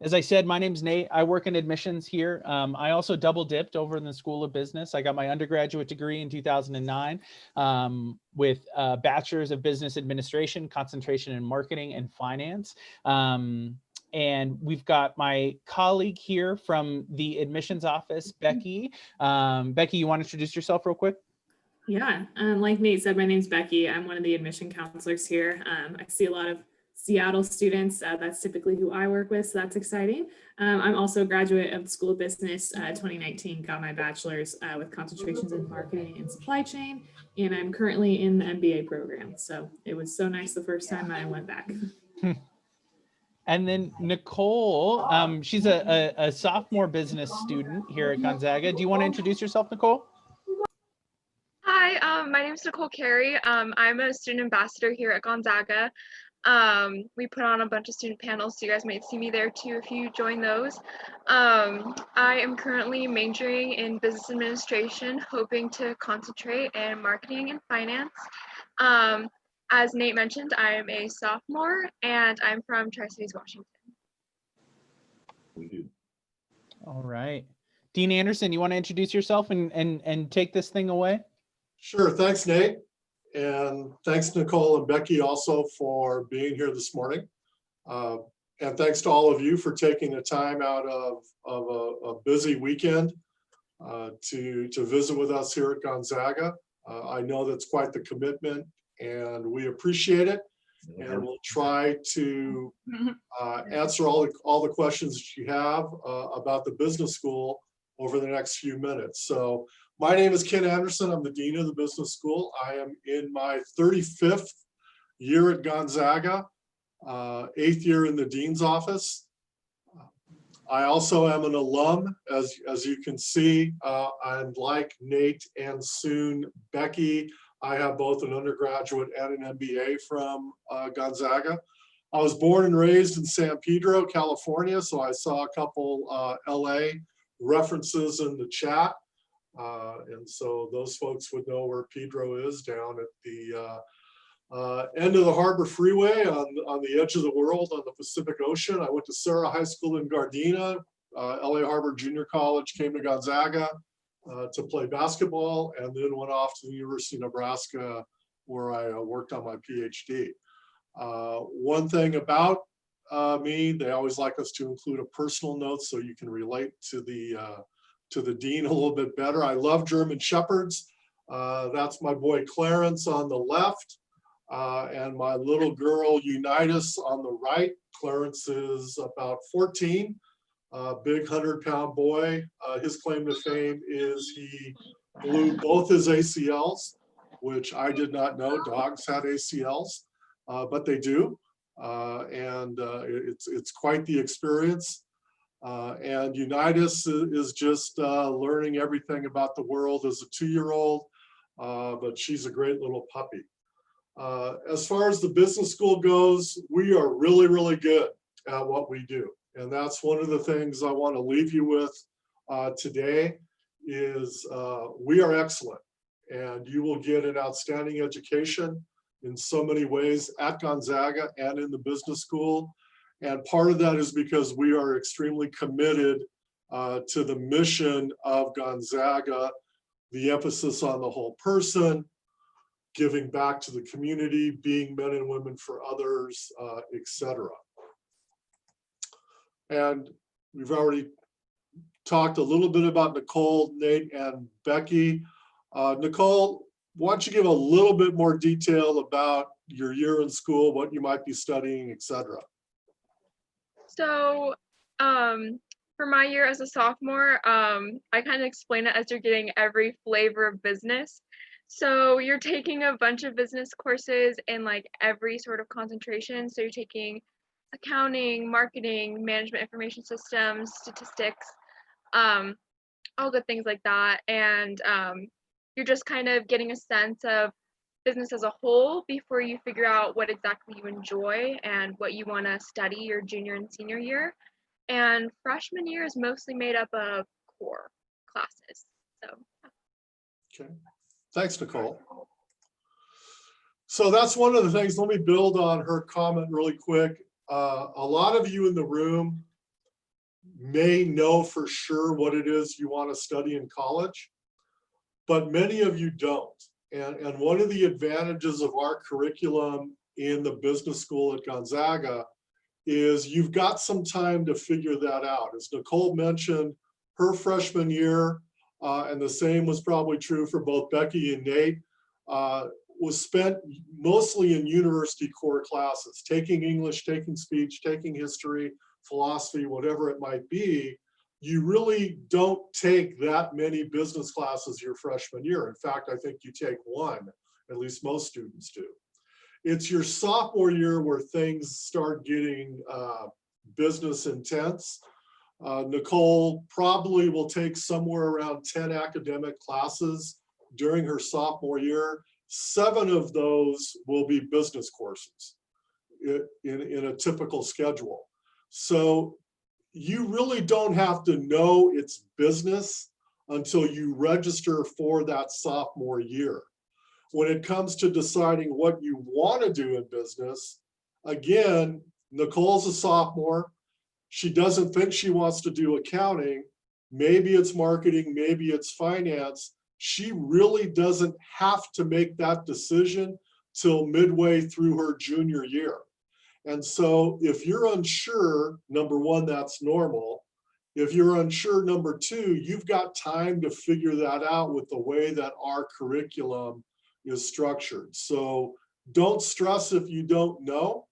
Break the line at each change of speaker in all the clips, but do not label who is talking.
As I said, my name's Nate. I work in admissions here. I also double dipped over in the School of Business. I got my undergraduate degree in 2009 with a Bachelor's of Business Administration, concentration in marketing and finance. And we've got my colleague here from the admissions office, Becky. Becky, you want to introduce yourself real quick?
Yeah, like Nate said, my name's Becky. I'm one of the admission counselors here. I see a lot of Seattle students. That's typically who I work with, so that's exciting. I'm also a graduate of the School of Business 2019, got my bachelor's with concentrations in marketing and supply chain, and I'm currently in the MBA program. So it was so nice the first time I went back.
And then Nicole, she's a sophomore business student here at Gonzaga. Do you want to introduce yourself, Nicole?
Hi, my name is Nicole Carey. I'm a student ambassador here at Gonzaga. We put on a bunch of student panels, so you guys might see me there too if you join those. I am currently majoring in business administration, hoping to concentrate in marketing and finance. As Nate mentioned, I am a sophomore and I'm from Tri-Cities, Washington.
All right. Dean Anderson, you want to introduce yourself and take this thing away?
Sure. Thanks, Nate. And thanks, Nicole and Becky, also for being here this morning. And thanks to all of you for taking the time out of a busy weekend to visit with us here at Gonzaga. I know that's quite the commitment and we appreciate it. And we'll try to answer all the questions that you have about the business school over the next few minutes. So my name is Ken Anderson. I'm the Dean of the Business School. I am in my 35th year at Gonzaga, 8th year in the Dean's office. I also am an alum, as you can see, and like Nate and soon Becky, I have both an undergraduate and an MBA from Gonzaga. I was born and raised in San Pedro, California, so I saw a couple LA references in the chat. And so those folks would know where Pedro is, down at the end of the Harbor Freeway on the edge of the world on the Pacific Ocean. I went to Serra High School in Gardena, LA Harbor Junior College, came to Gonzaga to play basketball, and then went off to the University of Nebraska where I worked on my PhD. One thing about me, they always like us to include a personal note so you can relate to the dean a little bit better. I love German Shepherds. That's my boy Clarence on the left, and my little girl Unitas on the right. Clarence is about 14, big 100-pound boy. His claim to fame is he blew both his ACLs, which I did not know dogs had ACLs, but they do. And it's quite the experience. And Unitas is just learning everything about the world as a 2-year-old, but she's a great little puppy. As far as the business school goes, we are really, really good at what we do. And that's one of the things I want to leave you with today is we are excellent, and you will get an outstanding education in so many ways at Gonzaga and in the business school. And part of that is because we are extremely committed to the mission of Gonzaga, the emphasis on the whole person, giving back to the community, being men and women for others, etc. And we've already talked a little bit about Nicole, Nate, and Becky. Nicole, why don't you give a little bit more detail about your year in school, what you might be studying, etc.
So for my year as a sophomore, I kind of explain it as you're getting every flavor of business. So you're taking a bunch of business courses in like every sort of concentration. So you're taking accounting, marketing, management information systems, statistics, all good things like that. And you're just kind of getting a sense of business as a whole before you figure out what exactly you enjoy and what you want to study your junior and senior year. And freshman year is mostly made up of core classes. So
okay, thanks, Nicole. So that's one of the things. Let me build on her comment really quick. A lot of you in the room may know for sure what it is you want to study in college, but many of you don't. And one of the advantages of our curriculum in the business school at Gonzaga is you've got some time to figure that out. As Nicole mentioned, her freshman year, and the same was probably true for both Becky and Nate, was spent mostly in university core classes, taking English, taking speech, taking history, philosophy, whatever it might be. You really don't take that many business classes your freshman year. In fact, I think you take one, at least most students do. It's your sophomore year where things start getting business intense. Nicole probably will take somewhere around 10 academic classes during her sophomore year. 7 of those will be business courses in a typical schedule. So you really don't have to know it's business until you register for that sophomore year. When it comes to deciding what you want to do in business, again, Nicole's a sophomore. She doesn't think she wants to do accounting. Maybe it's marketing, maybe it's finance. She really doesn't have to make that decision till midway through her junior year. And so if you're unsure, number one, that's normal. If you're unsure, number two, you've got time to figure that out with the way that our curriculum is structured. So don't stress if you don't know.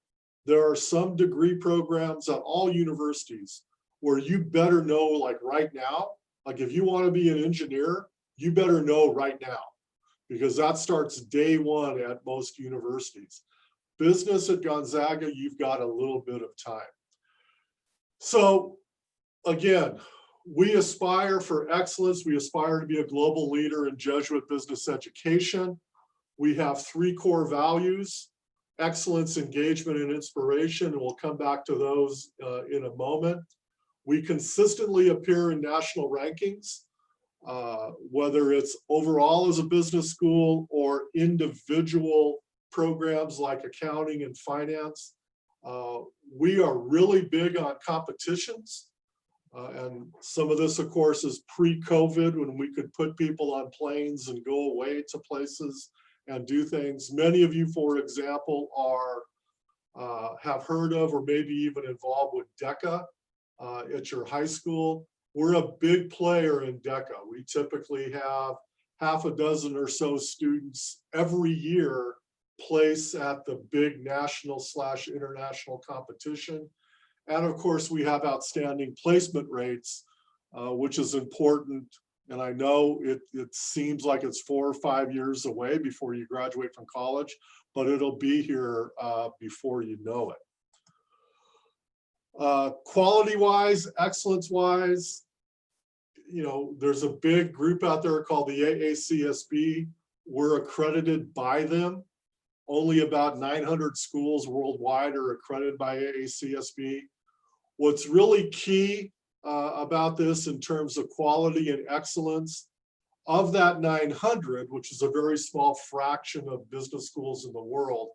There are some degree programs at all universities where you better know, like right now, like if you want to be an engineer, you better know right now, because that starts day one at most universities. Business at Gonzaga, you've got a little bit of time. So again, we aspire for excellence. We aspire to be a global leader in Jesuit business education. We have 3 core values: excellence, engagement, and inspiration. And we'll come back to those in a moment. We consistently appear in national rankings, whether it's overall as a business school or individual programs like accounting and finance. We are really big on competitions. And some of this, of course, is pre-COVID, when we could put people on planes and go away to places and do things. Many of you, for example, have heard of or maybe even involved with DECA at your high school. We're a big player in DECA. We typically have half a dozen or so students every year place at the big national/international competition. And of course, we have outstanding placement rates, which is important. And I know it seems like it's 4 or 5 years away before you graduate from college, but it'll be here before you know it. Quality-wise, excellence-wise, you know, there's a big group out there called the AACSB. We're accredited by them. Only about 900 schools worldwide are accredited by AACSB. What's really key about this in terms of quality and excellence, of that 900, which is a very small fraction of business schools in the world,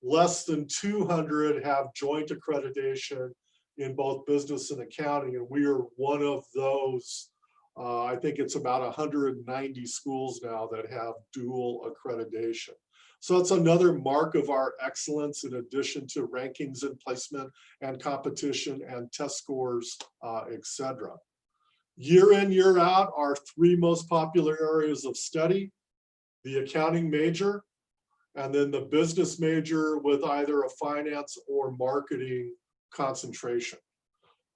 less than 200 have joint accreditation in both business and accounting, and we are one of those. I think it's about 190 schools now that have dual accreditation. So it's another mark of our excellence, in addition to rankings and placement and competition and test scores, etc. Year in, year out, our 3 most popular areas of study: the accounting major, and then the business major with either a finance or marketing concentration.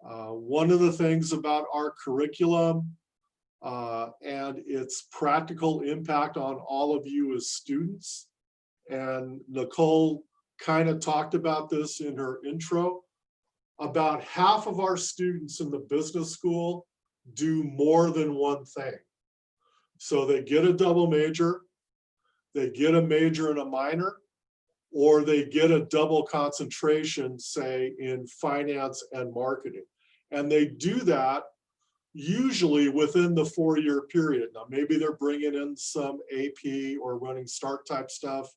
One of the things about our curriculum and its practical impact on all of you as students, and Nicole kind of talked about this in her intro, about half of our students in the business school do more than one thing. So they get a double major, they get a major and a minor, or they get a double concentration, say, in finance and marketing. And they do that usually within the 4-year period. Now, maybe they're bringing in some AP or running START type stuff.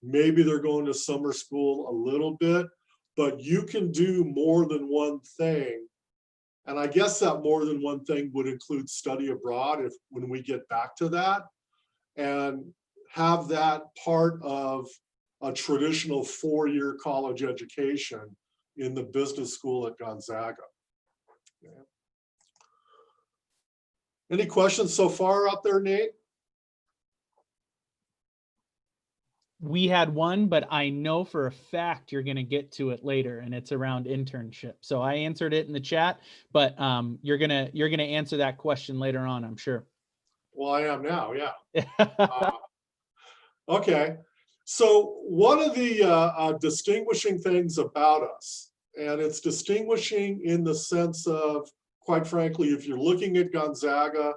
Maybe they're going to summer school a little bit, but you can do more than one thing And I guess that more than one thing would include study abroad if when we get back to that, and have that part of a traditional 4-year college education in the business school at Gonzaga. Okay. Any questions so far out there, Nate?
We had one, but I know for a fact you're going to get to it later, and it's around internship. So I answered it in the chat, but you're gonna answer that question later on, I'm sure.
Well, I am now, yeah. Okay, so one of the distinguishing things about us, and it's distinguishing in the sense of, quite frankly, if you're looking at Gonzaga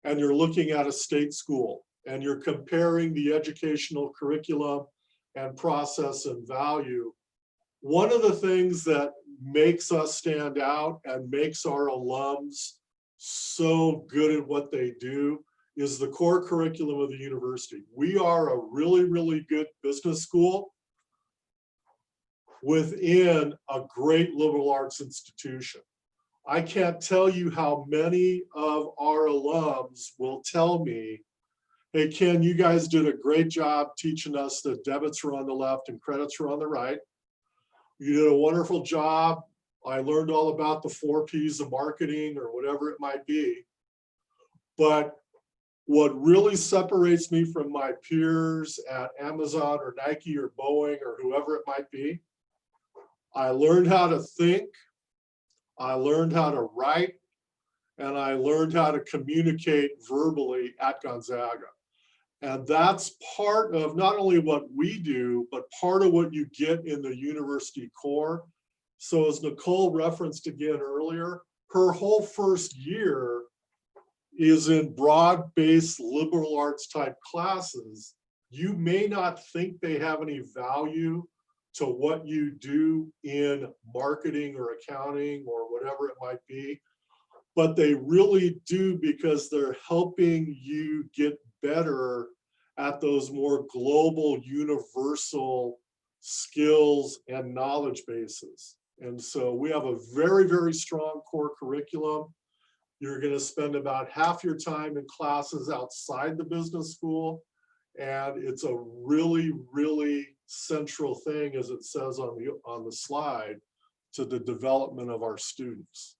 and you're looking at a state school and you're comparing the educational curriculum and process and value, one of the things that makes us stand out and makes our alums so good at what they do is the core curriculum of the university. We are a really, really good business school within a great liberal arts institution. I can't tell you how many of our alums will tell me, hey, Ken, you guys did a great job teaching us that debits are on the left and credits are on the right. You did a wonderful job. I learned all about the 4 Ps of marketing or whatever it might be. But what really separates me from my peers at Amazon or Nike or Boeing or whoever it might be, I learned how to think, I learned how to write, and I learned how to communicate verbally at Gonzaga. And that's part of not only what we do, but part of what you get in the university core. So as Nicole referenced again earlier, her whole first year is in broad-based liberal arts type classes. You may not think they have any value to what you do in marketing or accounting or whatever it might be, but they really do, because they're helping you get better at those more global, universal skills and knowledge bases. And so we have a very, very strong core curriculum. You're going to spend about half your time in classes outside the business school. And it's a really, really central thing, as it says on the slide, to the development of our students.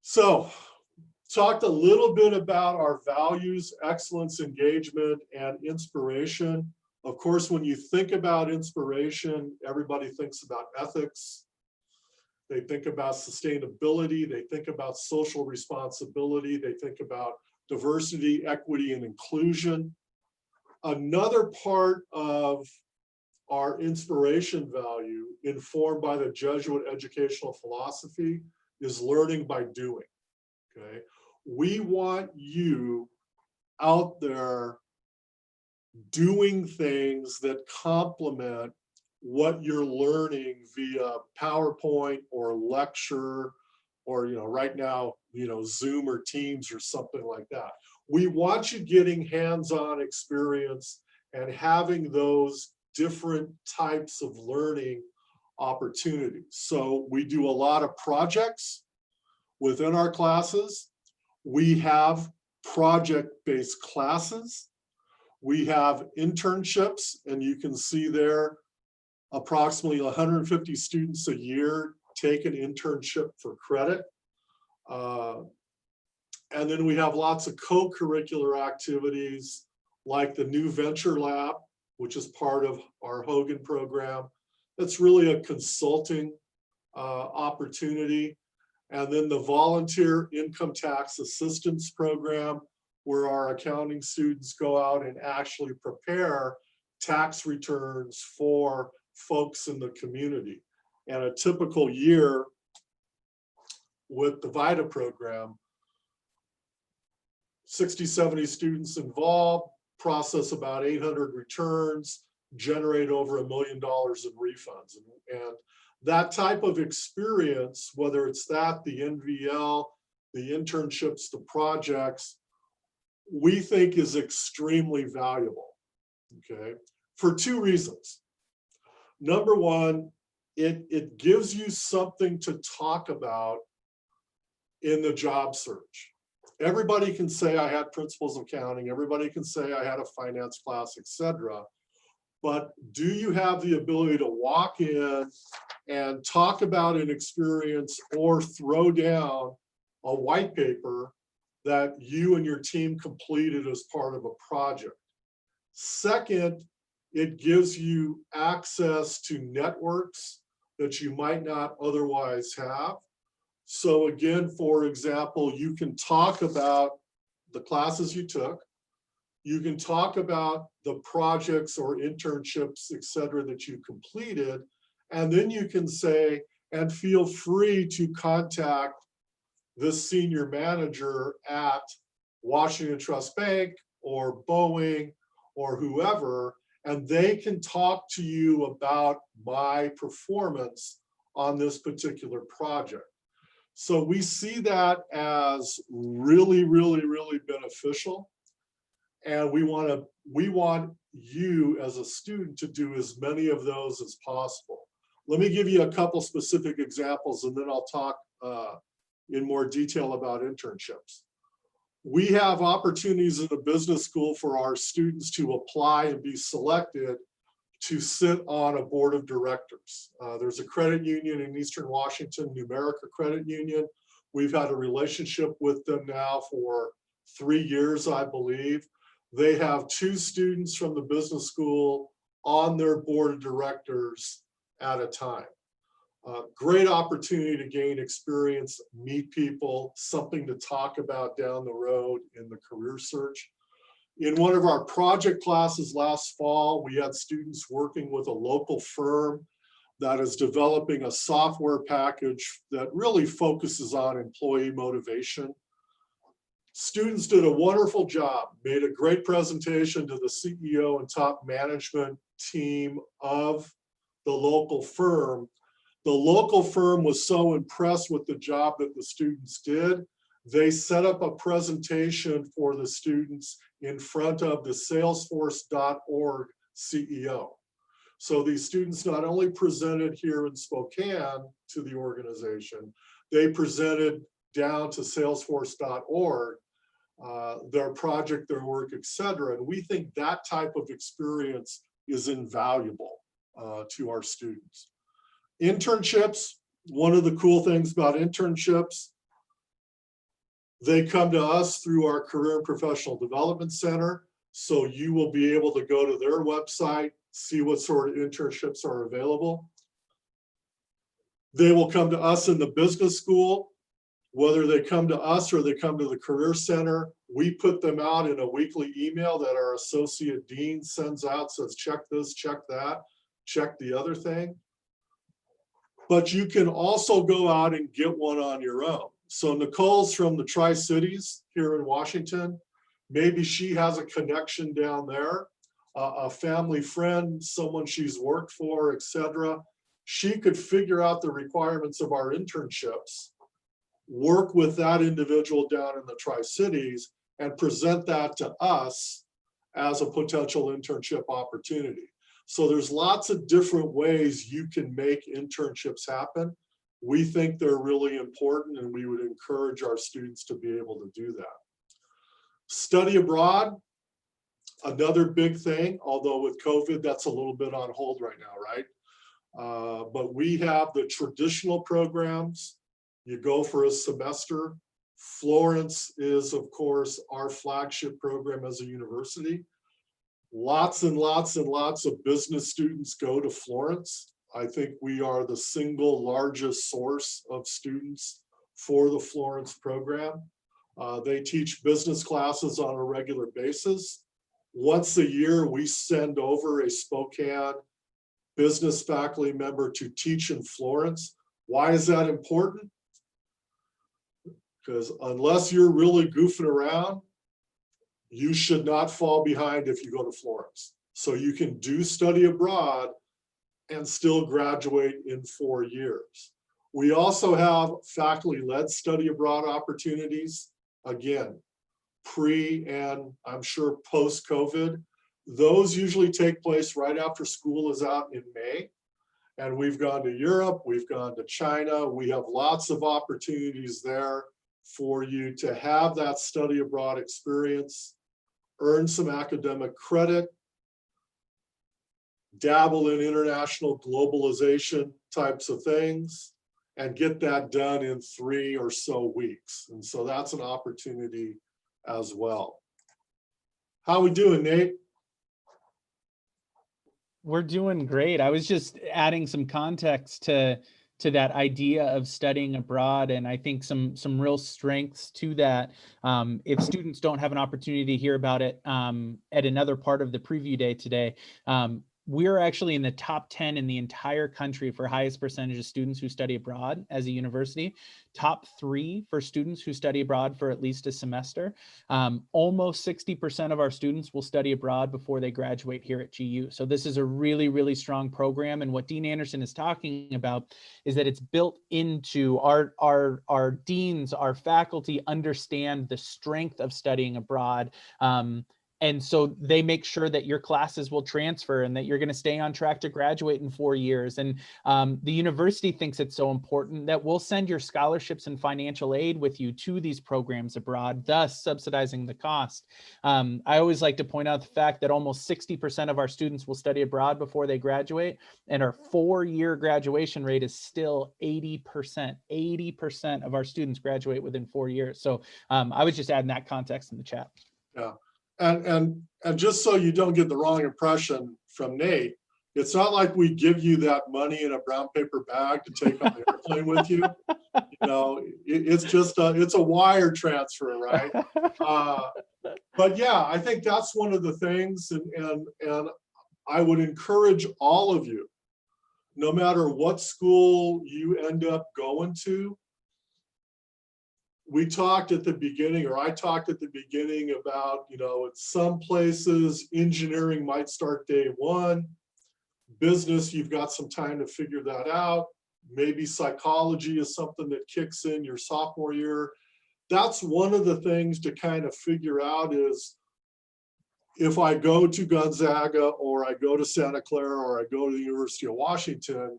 So, talked a little bit about our values, excellence, engagement, and inspiration. Of course, when you think about inspiration, everybody thinks about ethics. They think about sustainability. They think about social responsibility. They think about diversity, equity, and inclusion. Another part of our inspiration value, informed by the Jesuit educational philosophy, is learning by doing. Okay, we want you out there doing things that complement what you're learning via PowerPoint or lecture, or right now, Zoom or Teams or something like that. We want you getting hands-on experience and having those different types of learning opportunities. So we do a lot of projects within our classes. We have project-based classes. We have internships, and you can see there approximately 150 students a year take an internship for credit. And then we have lots of co-curricular activities like the new Venture Lab, which is part of our Hogan program. That's really a consulting opportunity. And then the Volunteer Income Tax Assistance Program, where our accounting students go out and actually prepare tax returns for folks in the community. And a typical year with the VITA program, 60, 70 students involved, process about 800 returns, generate over $1 million in refunds. And that type of experience, whether it's that, the NVL, the internships, the projects, we think is extremely valuable, okay? For 2 reasons. Number one, it gives you something to talk about in the job search. Everybody can say I had principles of accounting, everybody can say I had a finance class, etc. But do you have the ability to walk in and talk about an experience or throw down a white paper that you and your team completed as part of a project? Second, it gives you access to networks that you might not otherwise have. So again, for example, you can talk about the classes you took. You can talk about the projects or internships, et cetera, that you completed. And then you can say, and feel free to contact this senior manager at Washington Trust Bank or Boeing or whoever, and they can talk to you about my performance on this particular project. So we see that as really, really, really beneficial. And we want you as a student to do as many of those as possible. Let me give you a couple specific examples, and then I'll talk in more detail about internships. We have opportunities in the business school for our students to apply and be selected to sit on a board of directors. There's a credit union in Eastern Washington, Numerica Credit Union. We've had a relationship with them now for 3 years, I believe. They have 2 students from the business school on their board of directors at a time. Great opportunity to gain experience, meet people, something to talk about down the road in the career search. In one of our project classes last fall, we had students working with a local firm that is developing a software package that really focuses on employee motivation. Students did a wonderful job, made a great presentation to the CEO and top management team of the local firm. The local firm was so impressed with the job that the students did, they set up a presentation for the students in front of the Salesforce.org CEO. So these students not only presented here in Spokane to the organization, they presented down to Salesforce.org, their project, their work, etc. And we think that type of experience is invaluable to our students. Internships, one of the cool things about internships, they come to us through our Career and Professional Development Center. So you will be able to go to their website, see what sort of internships are available. They will come to us in the business school. Whether they come to us or they come to the Career Center, we put them out in a weekly email that our associate dean sends out, says check this, check that, check the other thing. But you can also go out and get one on your own. So Nicole's from the Tri-Cities here in Washington. Maybe she has a connection down there, a family friend, someone she's worked for, etc. She could figure out the requirements of our internships, work with that individual down in the Tri-Cities, and present that to us as a potential internship opportunity. So there's lots of different ways you can make internships happen. We think they're really important, and we would encourage our students to be able to do that. Study abroad, another big thing, although with COVID, that's a little bit on hold right now, right? But we have the traditional programs. You go for a semester. Florence is, of course, our flagship program as a university. Lots and lots and lots of business students go to Florence. I think we are the single largest source of students for the Florence program. They teach business classes on a regular basis. Once a year, we send over a Spokane business faculty member to teach in Florence. Why is that important? Because unless you're really goofing around, you should not fall behind if you go to Florence. So you can do study abroad and still graduate in 4 years. We also have faculty-led study abroad opportunities. Again, pre and I'm sure post-COVID. Those usually take place right after school is out in May. And we've gone to Europe, we've gone to China. We have lots of opportunities there for you to have that study abroad experience, earn some academic credit, dabble in international globalization types of things, and get that done in 3 or so weeks. And so that's an opportunity as well. How we doing, Nate?
We're doing great. I was just adding some context to that idea of studying abroad, and I think some real strengths to that. If students don't have an opportunity to hear about it at another part of the preview day today, we're actually in the top 10 in the entire country for highest percentage of students who study abroad as a university, top 3 for students who study abroad for at least a semester. Almost 60% of our students will study abroad before they graduate here at GU. So this is a really, really strong program. And what Dean Anderson is talking about is that it's built into our deans, our faculty understand the strength of studying abroad. And so they make sure that your classes will transfer and that you're going to stay on track to graduate in 4 years. And the university thinks it's so important that we'll send your scholarships and financial aid with you to these programs abroad, thus subsidizing the cost. I always like to point out the fact that almost 60% of our students will study abroad before they graduate, and our 4-year graduation rate is still 80%. 80% of our students graduate within 4 years. So I was just adding that context in the chat.
Yeah. And just so you don't get the wrong impression from Nate, it's not like we give you that money in a brown paper bag to take on the airplane with you. You know, it's just it's a wire transfer, right? But yeah, I think that's one of the things, and I would encourage all of you, no matter what school you end up going to. We talked at the beginning, or I talked at the beginning about, you know, at some places, engineering might start day 1. Business, you've got some time to figure that out. Maybe psychology is something that kicks in your sophomore year. That's one of the things to kind of figure out is, if I go to Gonzaga, or I go to Santa Clara, or I go to the University of Washington,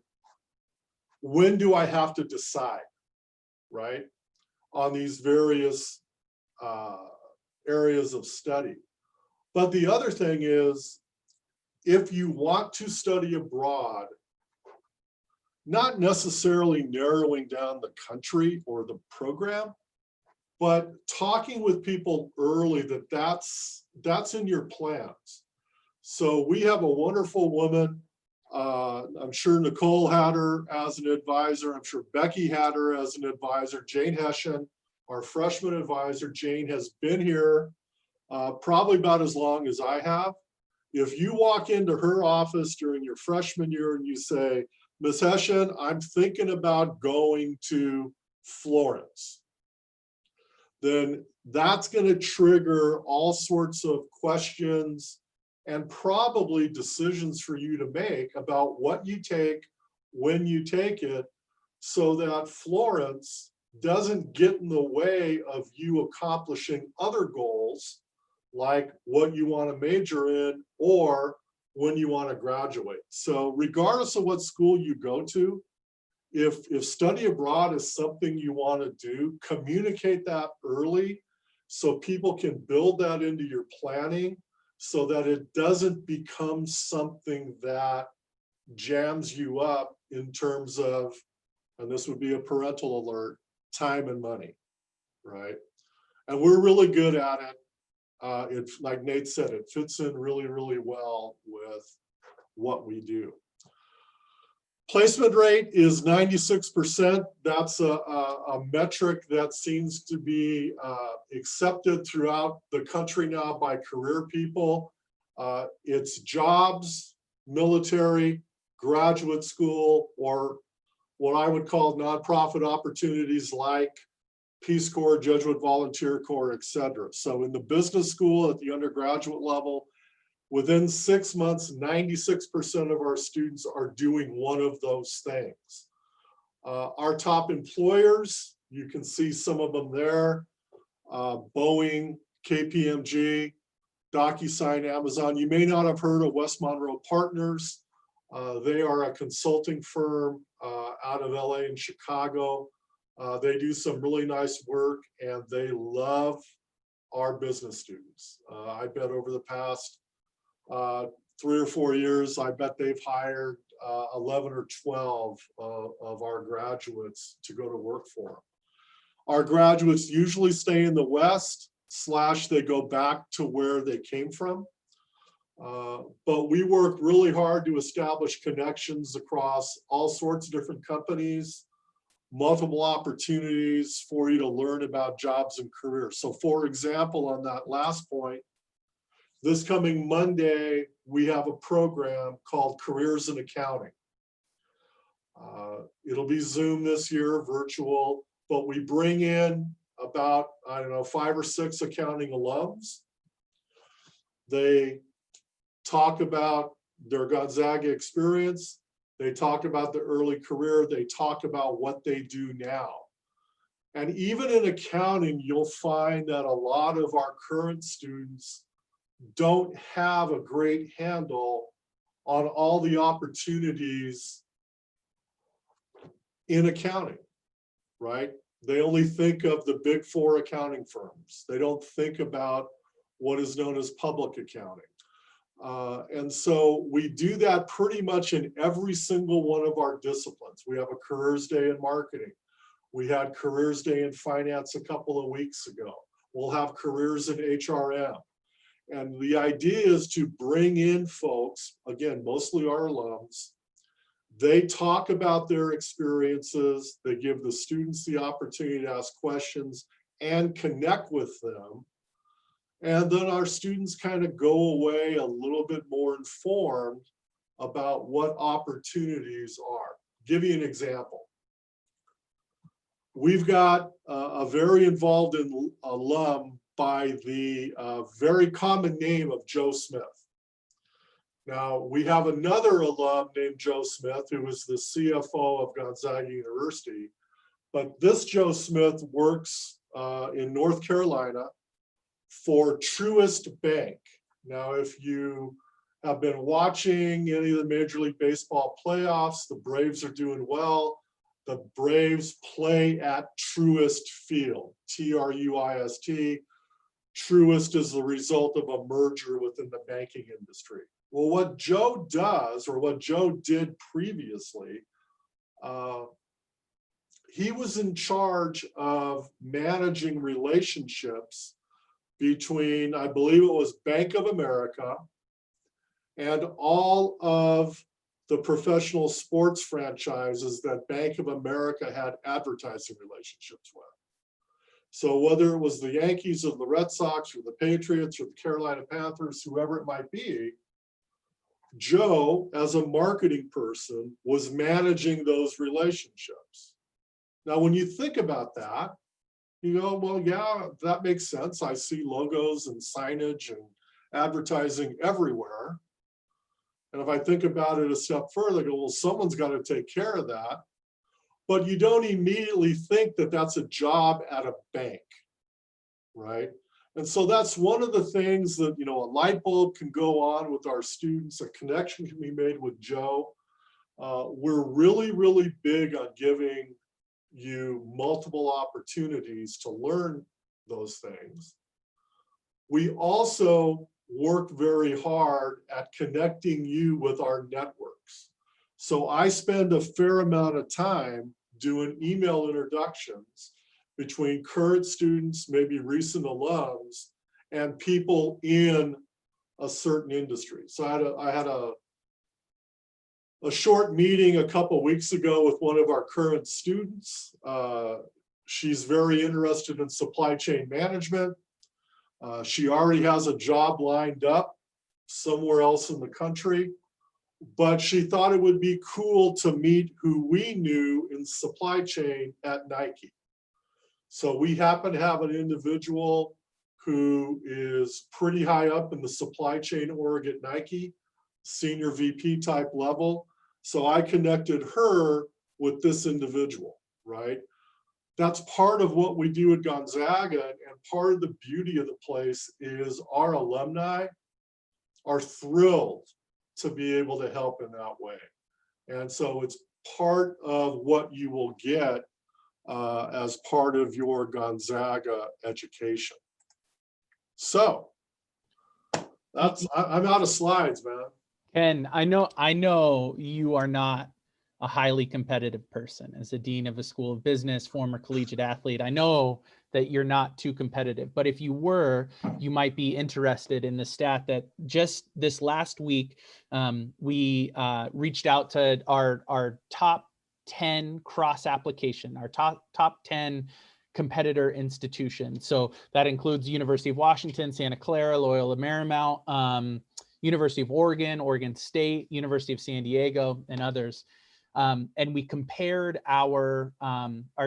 when do I have to decide, right? On these various areas of study. But the other thing is, if you want to study abroad, not necessarily narrowing down the country or the program, but talking with people early that's in your plans. So we have a wonderful woman. I'm sure Nicole had her as an advisor. I'm sure Becky had her as an advisor. Jane Hessian, our freshman advisor. Jane has been here probably about as long as I have. If you walk into her office during your freshman year and you say, Ms. Hessian, I'm thinking about going to Florence, then that's going to trigger all sorts of questions and probably decisions for you to make about what you take, when you take it, so that Florence doesn't get in the way of you accomplishing other goals, like what you want to major in or when you want to graduate. So regardless of what school you go to, if study abroad is something you want to do, communicate that early so people can build that into your planning, so that it doesn't become something that jams you up in terms of, and this would be a parental alert, time and money, right? And we're really good at it. It's like Nate said, it fits in really, really well with what we do. Placement rate is 96%. That's a metric that seems to be accepted throughout the country now by career people. It's jobs, military, graduate school, or what I would call nonprofit opportunities like Peace Corps, Jesuit Volunteer Corps, etc. So in the business school at the undergraduate level, within 6 months, 96% of our students are doing one of those things. Our top employers, you can see some of them there, Boeing, KPMG, DocuSign, Amazon. You may not have heard of West Monroe Partners. They are a consulting firm out of LA and Chicago. They do some really nice work and they love our business students. I bet over the past 3 or 4 years, I bet they've hired 11 or 12 of our graduates to go to work for them. Our graduates usually stay in the West / they go back to where they came from. But we work really hard to establish connections across all sorts of different companies, multiple opportunities for you to learn about jobs and careers. So for example, on that last point, this coming Monday, we have a program called Careers in Accounting. It'll be Zoom this year, virtual, but we bring in about, I don't know, 5 or 6 accounting alums. They talk about their Gonzaga experience. They talk about the early career. They talk about what they do now. And even in accounting, you'll find that a lot of our current students don't have a great handle on all the opportunities in accounting, right? They only think of the big 4 accounting firms. They don't think about what is known as public accounting. And so we do that pretty much in every single one of our disciplines. We have a careers day in marketing. We had careers day in finance a couple of weeks ago. We'll have careers in HRM. And the idea is to bring in folks, again, mostly our alums. They talk about their experiences. They give the students the opportunity to ask questions and connect with them. And then our students kind of go away a little bit more informed about what opportunities are. Give you an example. We've got a very involved alum by the very common name of Joe Smith. Now, we have another alum named Joe Smith, who is the CFO of Gonzaga University. But this Joe Smith works in North Carolina for Truist Bank. Now, if you have been watching any of the Major League Baseball playoffs, the Braves are doing well. The Braves play at Truist Field, Truist. Truist is the result of a merger within the banking industry. Well, what Joe does, or what Joe did previously, he was in charge of managing relationships between, I believe it was Bank of America and all of the professional sports franchises that Bank of America had advertising relationships with. So whether it was the Yankees or the Red Sox or the Patriots or the Carolina Panthers, whoever it might be, Joe, as a marketing person, was managing those relationships. Now, when you think about that, you go, well, yeah, that makes sense. I see logos and signage and advertising everywhere. And if I think about it a step further, I go, well, someone's got to take care of that. But you don't immediately think that that's a job at a bank, right? And so that's one of the things that, you know, a light bulb can go on with our students, a connection can be made with Joe. We're really, really big on giving you multiple opportunities to learn those things. We also work very hard at connecting you with our networks. So I spend a fair amount of time doing email introductions between current students, maybe recent alums, and people in a certain industry. So I had a short meeting a couple weeks ago with one of our current students. She's very interested in supply chain management. She already has a job lined up somewhere else in the country, but she thought it would be cool to meet who we knew in supply chain at Nike. So we happen to have an individual who is pretty high up in the supply chain org at Nike, senior VP type level. So I connected her with this individual, right? That's part of what we do at Gonzaga, and part of the beauty of the place is our alumni are thrilled to be able to help in that way. And so it's part of what you will get as part of your Gonzaga education. So I'm out of slides, man.
Ken, I know you are not a highly competitive person. As a dean of a school of business, former collegiate athlete, I know that you're not too competitive, but if you were, you might be interested in the stat that just this last week, we reached out to our top 10 cross application, our top 10 competitor institutions. So that includes University of Washington, Santa Clara, Loyola Marymount, University of Oregon, Oregon State, University of San Diego, and others. And we compared our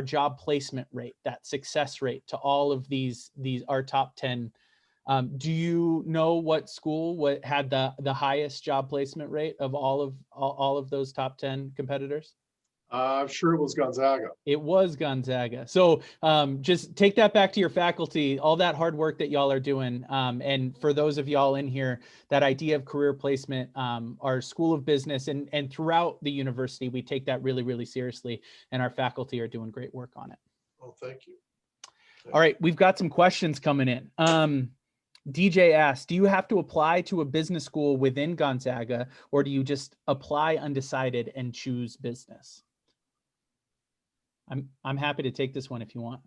job placement rate, that success rate, to all of these our top 10. Do you know what school had the highest job placement rate of all of those top 10 competitors?
I'm sure it was Gonzaga.
It was Gonzaga. So just take that back to your faculty, all that hard work that y'all are doing. And for those of y'all in here, that idea of career placement, our School of Business and throughout the university, we take that really, really seriously. And our faculty are doing great work on it.
Oh, thank you.
All right, we've got some questions coming in. DJ asked, do you have to apply to a business school within Gonzaga, or do you just apply undecided and choose business? I'm happy to take this one if you want.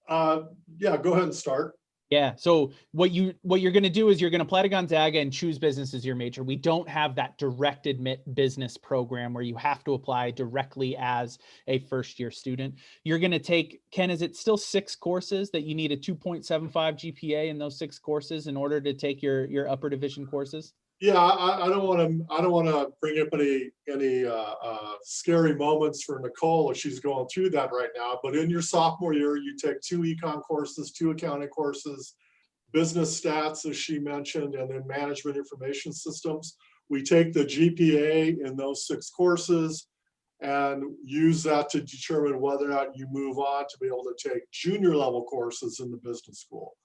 Yeah, go ahead and start.
Yeah. So what you're going to do is you're going to apply to Gonzaga and choose business as your major. We don't have that direct admit business program where you have to apply directly as a first-year student. You're going to take, Ken, is it still 6 courses that you need a 2.75 GPA in those 6 courses in order to take your upper division courses?
Yeah, I don't want to bring up any scary moments for Nicole if she's going through that right now. But in your sophomore year, you take 2 econ courses, 2 accounting courses, business stats, as she mentioned, and then management information systems. We take the GPA in those 6 courses and use that to determine whether or not you move on to be able to take junior level courses in the business school.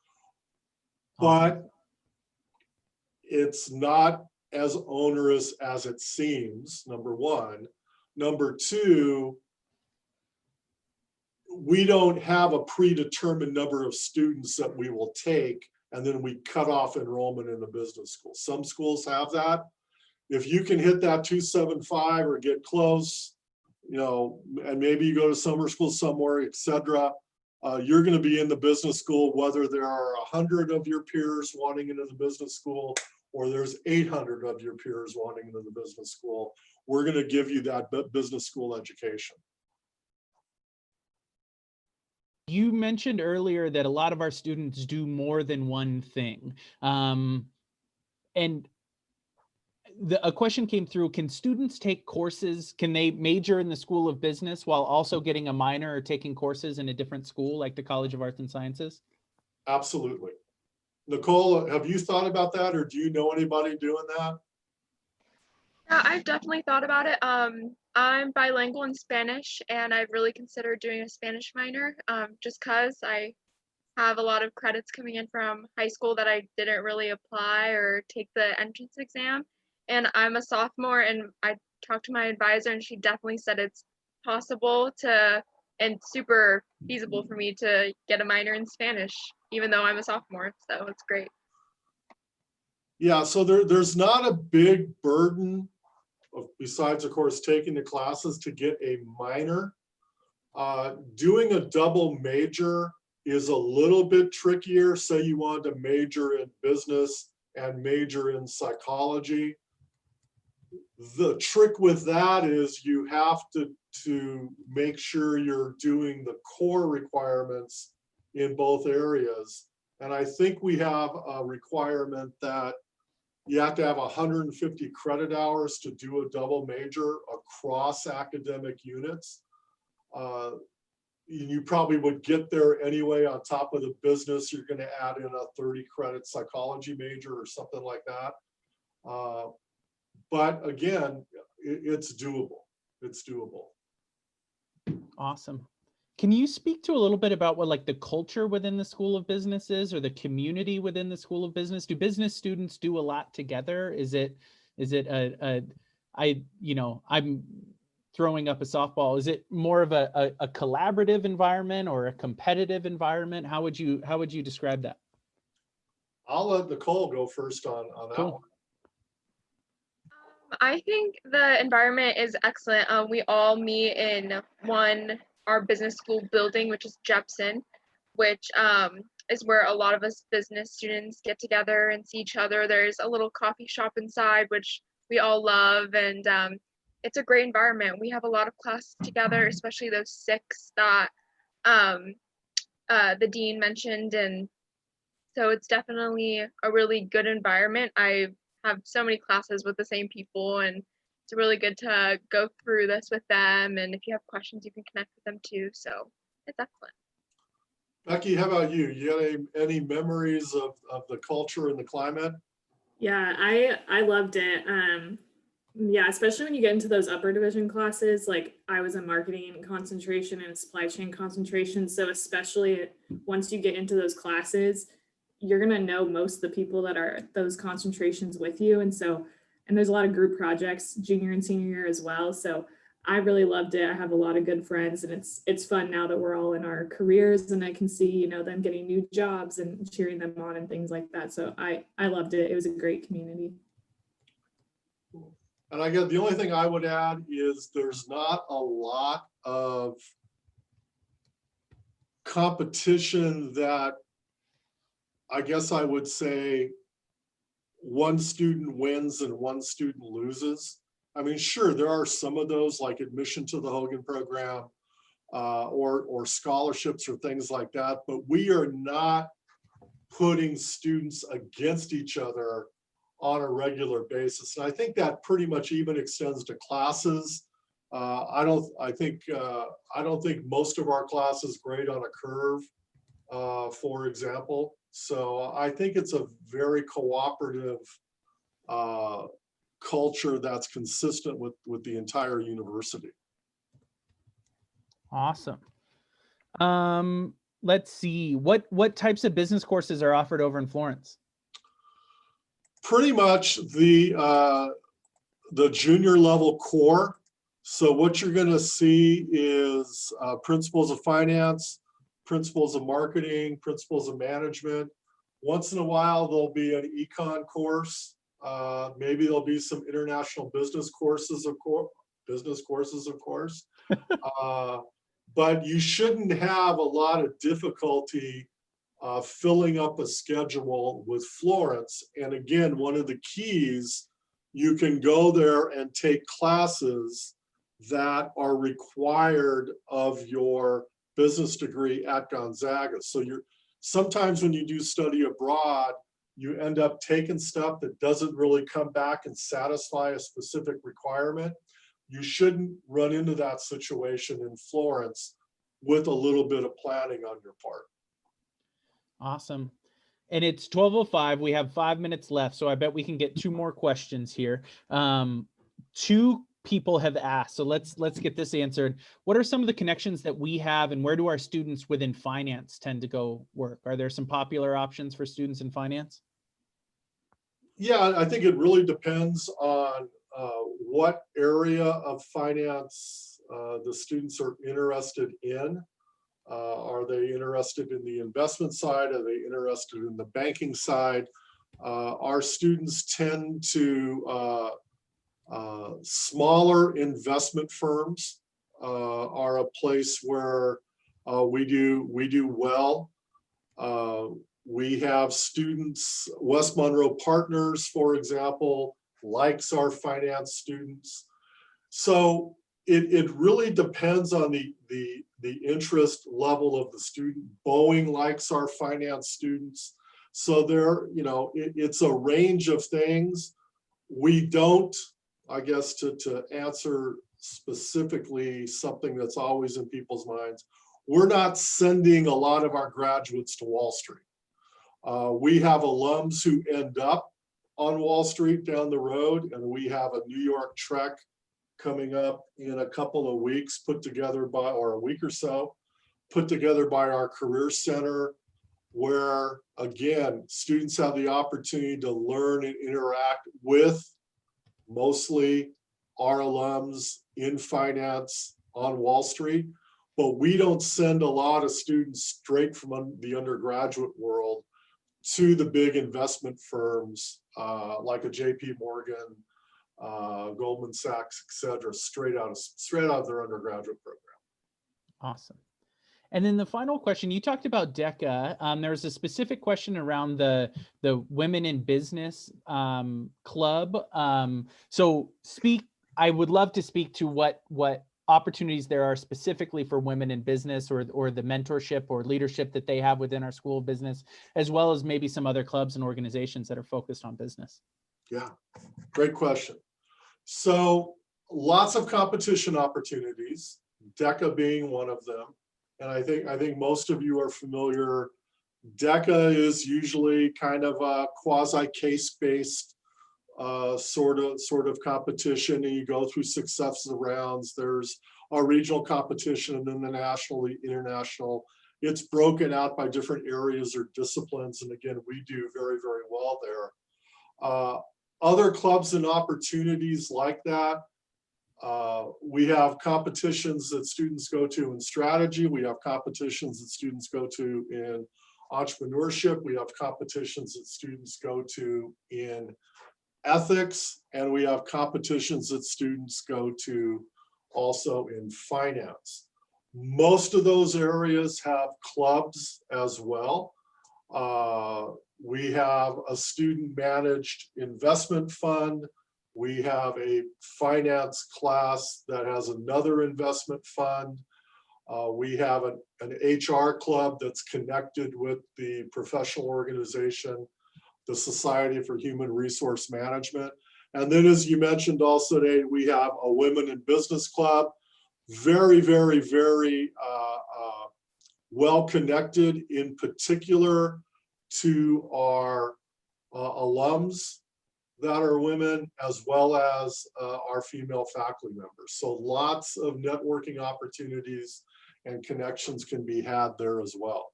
But it's not as onerous as it seems, number one. Number two, we don't have a predetermined number of students that we will take, and then we cut off enrollment in the business school. Some schools have that. If you can hit that 275 or get close, you know, and maybe you go to summer school somewhere, etc., you're going to be in the business school, whether there are 100 of your peers wanting into the business school or there's 800 of your peers wanting into the business school. We're going to give you that business school education.
You mentioned earlier that a lot of our students do more than one thing. And a question came through, can students take courses, can they major in the School of Business while also getting a minor or taking courses in a different school like the College of Arts and Sciences?
Absolutely. Nicole, have you thought about that, or do you know anybody doing that?
Yeah, I've definitely thought about it. I'm bilingual in Spanish, and I've really considered doing a Spanish minor, just because I have a lot of credits coming in from high school that I didn't really apply or take the entrance exam. And I'm a sophomore, and I talked to my advisor, and she definitely said it's possible to and super feasible for me to get a minor in Spanish, even though I'm a sophomore, so it's great.
Yeah, so there's not a big burden besides, of course, taking the classes to get a minor. Doing a double major is a little bit trickier. Say you want to major in business and major in psychology. The trick with that is you have to make sure you're doing the core requirements in both areas. And I think we have a requirement that you have to have 150 credit hours to do a double major across academic units. You probably would get there anyway. On top of the business, you're going to add in a 30 credit psychology major or something like that. But again, it's doable. It's doable.
Awesome. Can you speak to a little bit about what like the culture within the School of Business is, or the community within the School of Business? Do business students do a lot together? Is it Is it I'm throwing up a softball. Is it more of a collaborative environment or a competitive environment? How would you describe that?
I'll let Nicole go first on that
Cool.
one.
I think the environment is excellent. We all meet in our business school building, which is Jepson, which is where a lot of us business students get together and see each other. There's a little coffee shop inside, which we all love, and it's a great environment. We have a lot of classes together, especially those 6 that the dean mentioned, and so it's definitely a really good environment. I have so many classes with the same people, and it's really good to go through this with them, and if you have questions you can connect with them too, so it's excellent.
Becky, how about you? You got any memories of the culture and the climate?
Yeah, I loved it. Yeah, especially when you get into those upper division classes, like I was a marketing concentration and a supply chain concentration. So especially once you get into those classes, you're going to know most of the people that are at those concentrations with you. And there's a lot of group projects junior and senior year as well. So I really loved it. I have a lot of good friends, and it's fun now that we're all in our careers, and I can see, them getting new jobs and cheering them on and things like that. So I loved it. It was a great community.
And I guess the only thing I would add is there's not a lot of competition that I guess I would say one student wins and one student loses. I mean, sure, there are some of those like admission to the Hogan program or scholarships or things like that, but we are not putting students against each other on a regular basis. And I think that pretty much even extends to classes. I don't think most of our classes grade on a curve, for example. So I think it's a very cooperative culture that's consistent with the entire university.
Awesome. Let's see, what types of business courses are offered over in Florence?
Pretty much the junior level core. So what you're going to see is principles of finance, principles of marketing, principles of management. Once in a while, there'll be an econ course. Maybe there'll be some international business courses, of course. But you shouldn't have a lot of difficulty filling up a schedule with Florence. And again, one of the keys, you can go there and take classes that are required of your business degree at Gonzaga. So sometimes when you do study abroad, you end up taking stuff that doesn't really come back and satisfy a specific requirement. You shouldn't run into that situation in Florence with a little bit of planning on your part.
Awesome. And it's 12:05. We have 5 minutes left, so I bet we can get 2 more questions here. 2 people have asked, so let's get this answered. What are some of the connections that we have, and where do our students within finance tend to go work? Are there some popular options for students in finance?
Yeah, I think it really depends on what area of finance the students are interested in. Are they interested in the investment side? Are they interested in the banking side? Our students tend to smaller investment firms are a place where we do well. We have students, West Monroe Partners, for example, likes our finance students. So it really depends on the interest level of the student. Boeing likes our finance students. So it's a range of things. We don't, I guess, to answer specifically something that's always in people's minds, we're not sending a lot of our graduates to Wall Street. We have alums who end up on Wall Street down the road, and we have a New York trek coming up in a couple of weeks, put together by, or a week or so, put together by our Career Center, where again, students have the opportunity to learn and interact with mostly our alums in finance on Wall Street, but we don't send a lot of students straight from the undergraduate world to the big investment firms like a JP Morgan, Goldman Sachs, et cetera, straight out of their undergraduate program.
Awesome. And then the final question, you talked about DECA. There was a specific question around the Women in Business Club. I would love to speak to what opportunities there are specifically for women in business, or the mentorship or leadership that they have within our School of Business, as well as maybe some other clubs and organizations that are focused on business.
Yeah, great question. So lots of competition opportunities, DECA being one of them. And I think most of you are familiar. DECA is usually kind of a quasi case-based sort of competition, and you go through successive rounds. There's a regional competition and then the national, the international. It's broken out by different areas or disciplines, and again, we do very, very well there. Other clubs and opportunities like that, we have competitions that students go to in strategy. We have competitions that students go to in entrepreneurship. We have competitions that students go to in ethics, and we have competitions that students go to also in finance. Most of those areas have clubs as well. We have a student managed investment fund. We have a finance class that has another investment fund. We have an HR club that's connected with the professional organization, the Society for Human Resource Management. And then, as you mentioned also today, we have a Women in Business Club, very, very, very well connected, in particular to our alums that are women, as well as our female faculty members. So lots of networking opportunities and connections can be had there as well.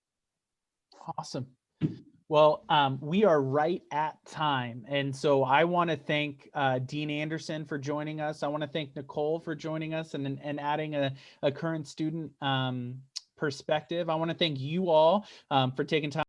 Awesome. Well, we are right at time. And so I want to thank Dean Anderson for joining us. I want to thank Nicole for joining us and adding a current student perspective. I want to thank you all for taking time